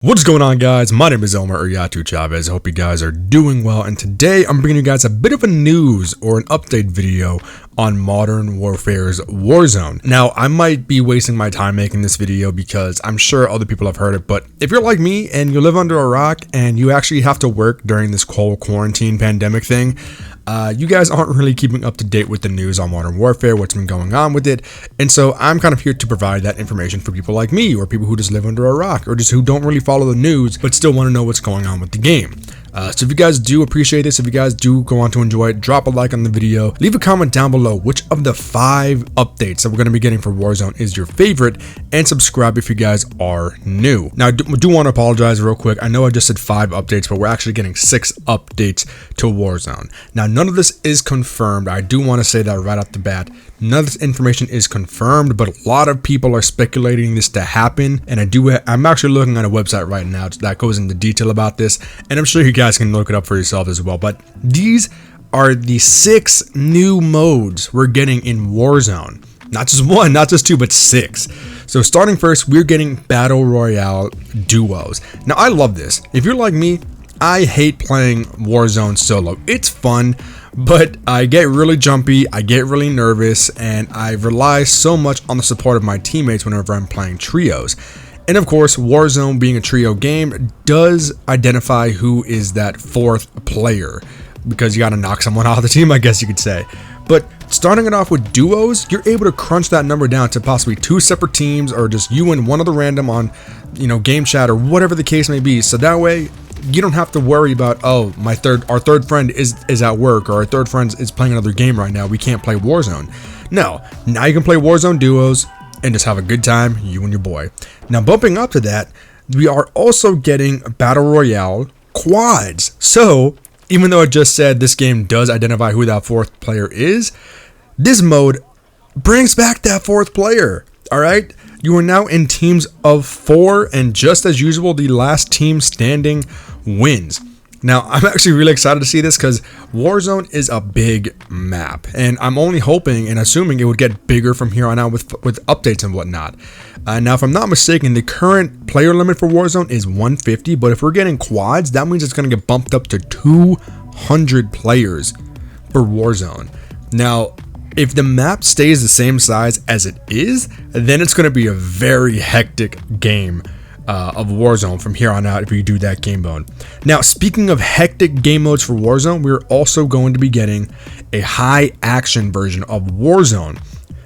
What's going on, guys? My name is Omar Uriatu Chavez. I hope you guys are doing well, and today I'm bringing you guys a bit of a news or an update video on Modern Warfare's Warzone. Now, I might be wasting my time making this video because I'm sure other people have heard it, but if you're like me and you live under a rock and you actually have to work during this whole quarantine pandemic thing, you guys aren't really keeping up to date with the news on Modern Warfare, what's been going on with it, and so I'm kind of here to provide that information for people like me, or people who just live under a rock, or just who don't really follow the news, but still want to know what's going on with the game. So if you guys do appreciate this, if you guys do go on to enjoy it, drop a like on the video, leave a comment down below which of the 5 updates that we're going to be getting for Warzone is your favorite, and subscribe if you guys are new. Now, I do want to apologize real quick. I know I just said 5 updates, but we're actually getting 6 updates to Warzone. Now, none of this is confirmed. I do want to say that right off the bat. None of this information is confirmed, but a lot of people are speculating this to happen, and I'm actually looking at a website right now that goes into detail about this, and I'm sure you guys can look it up for yourself as well. But these are the 6 new modes we're getting in Warzone. Not just 1, not just 2, but 6. So starting first, we're getting Battle Royale duos. Now, I love this. If you're like me, I hate playing Warzone solo. It's fun, but I get really jumpy, I get really nervous, and I rely so much on the support of my teammates whenever I'm playing trios. And of course, Warzone being a trio game does identify who is that 4th player, because you gotta knock someone off the team, I guess you could say. But starting it off with duos, you're able to crunch that number down to possibly 2 separate teams, or just you and one other random on, game chat or whatever the case may be. So that way, you don't have to worry about, oh, our third friend is at work, or our third friend is playing another game right now, we can't play Warzone. No, now you can play Warzone duos and just have a good time, you and your boy. Now, bumping up to that, we are also getting Battle Royale quads. So even though I just said this game does identify who that 4th player is, this mode brings back that 4th player. All right, you are now in teams of 4, and just as usual, the last team standing wins. Now, I'm actually really excited to see this because Warzone is a big map, and I'm only hoping and assuming it would get bigger from here on out with updates and whatnot. Now, if I'm not mistaken, the current player limit for Warzone is 150, but if we're getting quads, that means it's going to get bumped up to 200 players for Warzone. Now, if the map stays the same size as it is, then it's going to be a very hectic game of Warzone from here on out if you do that game mode. Now, speaking of hectic game modes for Warzone, we're also going to be getting a high action version of Warzone.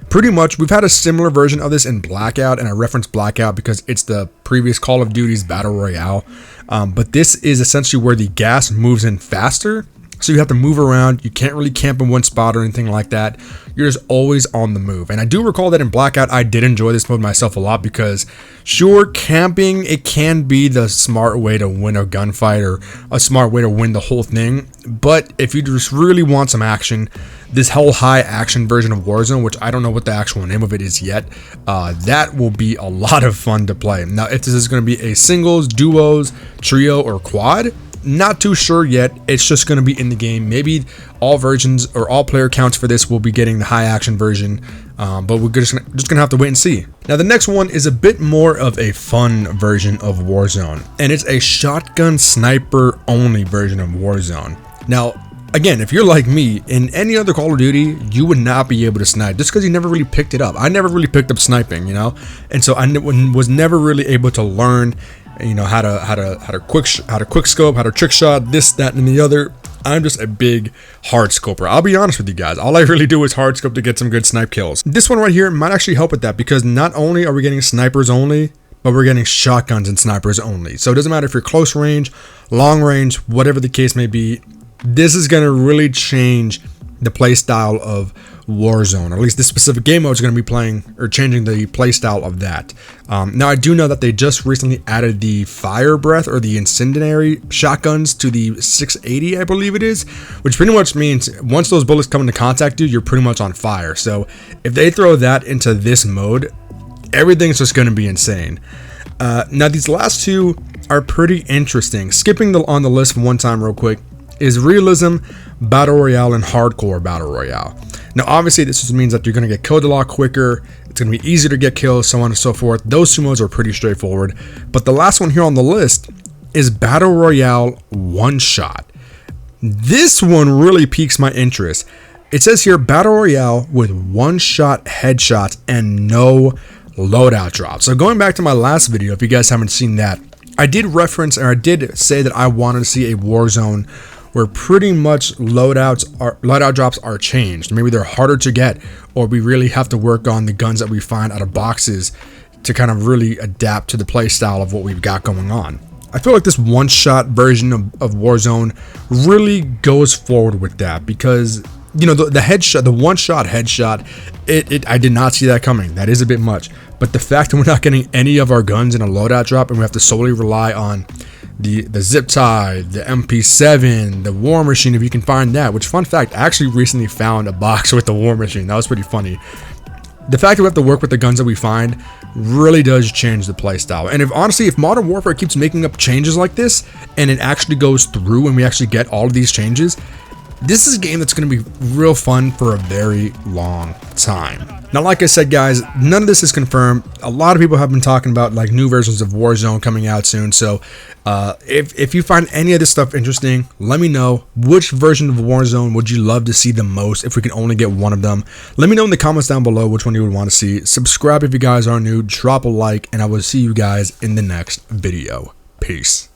Pretty much, we've had a similar version of this in Blackout, and I reference Blackout because it's the previous Call of Duty's Battle Royale. But this is essentially where the gas moves in faster. So you have to move around. You can't really camp in one spot or anything like that. You're just always on the move. And I do recall that in Blackout, I did enjoy this mode myself a lot because, sure, camping, it can be the smart way to win a gunfight or a smart way to win the whole thing. But if you just really want some action, this whole high action version of Warzone, which I don't know what the actual name of it is yet, that will be a lot of fun to play. Now, if this is going to be a singles, duos, trio, or quad, not too sure yet. It's just going to be in the game. Maybe all versions or all player counts for this will be getting the high action version, but we're just going to have to wait and see. Now, the next one is a bit more of a fun version of Warzone, and it's a shotgun sniper only version of Warzone. Now, again, if you're like me, in any other Call of Duty, you would not be able to snipe just because you never really picked it up. I never really picked up sniping, and so I was never really able to learn how to quick scope, how to trick shot, this, that, and the other. I'm just a big hard scoper. I'll be honest with you guys. All I really do is hard scope to get some good snipe kills. This one right here might actually help with that because not only are we getting snipers only, but we're getting shotguns and snipers only. So it doesn't matter if you're close range, long range, whatever the case may be. This is going to really change the play style of Warzone, or at least this specific game mode is going to be changing the play style of that. Now, I do know that they just recently added the fire breath or the incendiary shotguns to the 680, I believe it is, which pretty much means once those bullets come into contact you, you're pretty much on fire. So if they throw that into this mode, everything's just going to be insane. Now, these last 2 are pretty interesting. Skipping on the list one time real quick is Realism Battle Royale and Hardcore Battle Royale. Now, obviously, this just means that you're going to get killed a lot quicker. It's going to be easier to get kills, so on and so forth. Those two modes are pretty straightforward. But the last one here on the list is Battle Royale one-shot. This one really piques my interest. It says here Battle Royale with one-shot headshots and no loadout drops. So going back to my last video, if you guys haven't seen that, I did reference, or I did say that I wanted to see a Warzone where pretty much loadout drops are changed. Maybe they're harder to get, or we really have to work on the guns that we find out of boxes to kind of really adapt to the play style of what we've got going on. I feel like this one-shot version of Warzone really goes forward with that, because you know, the headshot, the one-shot headshot, I did not see that coming. That is a bit much. But the fact that we're not getting any of our guns in a loadout drop and we have to solely rely on the zip tie, the MP7, the war machine, if you can find that, which, fun fact, I actually recently found a box with the war machine. That was pretty funny. The fact that we have to work with the guns that we find really does change the play style. And if Modern Warfare keeps making up changes like this and it actually goes through and we actually get all of these changes, this is a game that's going to be real fun for a very long time. Now, like I said, guys, none of this is confirmed. A lot of people have been talking about like new versions of Warzone coming out soon. So if you find any of this stuff interesting, let me know. Which version of Warzone would you love to see the most if we can only get one of them? Let me know in the comments down below which one you would want to see. Subscribe if you guys are new, drop a like, and I will see you guys in the next video. Peace.